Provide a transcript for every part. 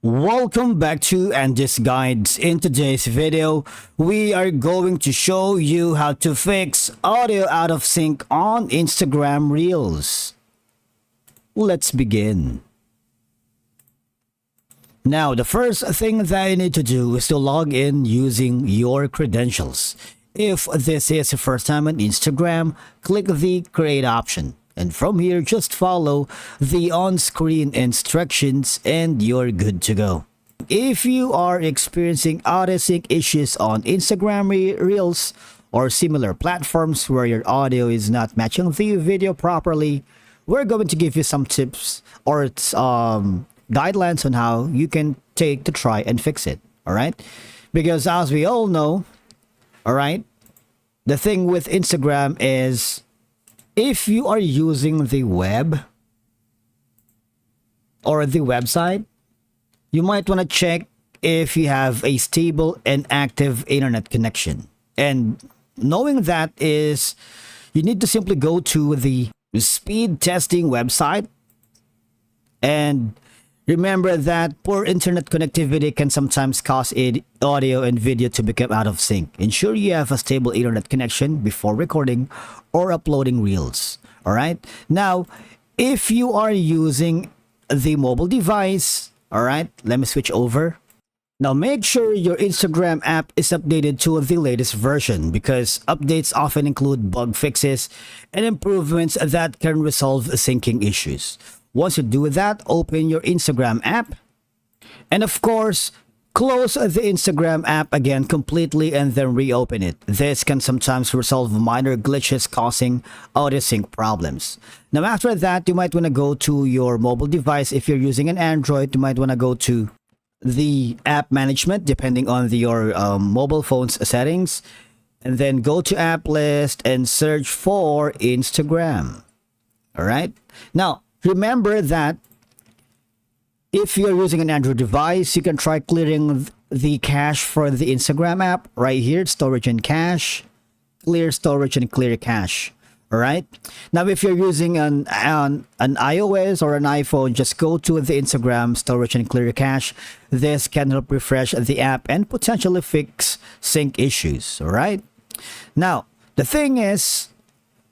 Welcome back to Andy's Guides. In today's video, we are going to show you how to fix audio out of sync on Instagram Reels. Let's begin. Now, the first thing that you need to do is to log in using your credentials. If this is your first time on Instagram, click the Create option. And from here, just follow the on-screen instructions and you're good to go. If you are experiencing audio sync issues on Instagram Reels or similar platforms where your audio is not matching the video properly, we're going to give you some tips or guidelines on how you can take to try and fix it. All right? Because as we all know, all right, the thing with Instagram is if you are using the web or the website, you might want to check if you have a stable and active internet connection. And knowing that is, you need to simply go to the speed testing website. And remember that poor internet connectivity can sometimes cause audio and video to become out of sync. Ensure you have a stable internet connection before recording or uploading reels. All right. Now, if you are using the mobile device, all right, let me switch over. Now, make sure your Instagram app is updated to the latest version because updates often include bug fixes and improvements that can resolve syncing issues. Once you do that, open your Instagram app. And of course, close the Instagram app again completely and then reopen it. This can sometimes resolve minor glitches causing audio sync problems. Now after that, you might want to go to your mobile device. If you're using an Android, you might want to go to the app management depending on your mobile phone's settings. And then go to app list and search for Instagram. All right. Now, remember that if you're using an Android device, you can try clearing the cache for the Instagram app right here, storage and cache, clear storage and clear cache. All right. Now, if you're using an iOS or an iPhone, just go to the Instagram storage and clear cache. This can help refresh the app and potentially fix sync issues. All right. Now, the thing is,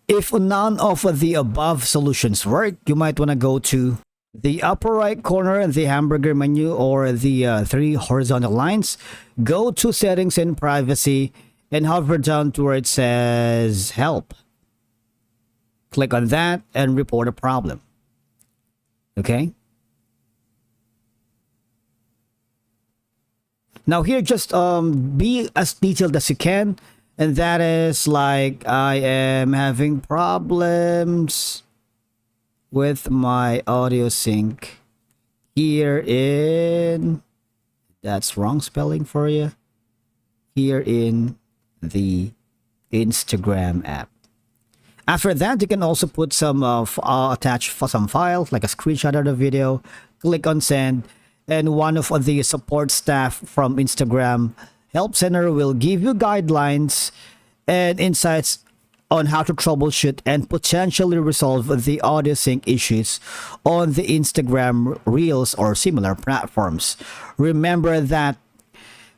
if none of the above solutions work, you might want to go to the upper right corner, the hamburger menu, or the three horizontal lines. Go to settings and privacy and hover down to where it says help. Click on that and report a problem. Okay. Now here, just be as detailed as you can. And that is like, I am having problems with my audio sync here in, that's wrong spelling for you, here in the Instagram app. After that, you can also put some attach some files like a screenshot of the video, click on send, and one of the support staff from Instagram Help Center will give you guidelines and insights on how to troubleshoot and potentially resolve the audio sync issues on the Instagram Reels or similar platforms. Remember that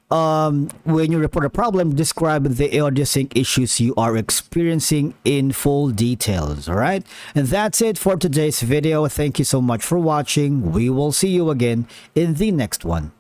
when you report a problem, describe the audio sync issues you are experiencing in full details. All right. And that's it for today's video. Thank you so much for watching. We will see you again in the next one.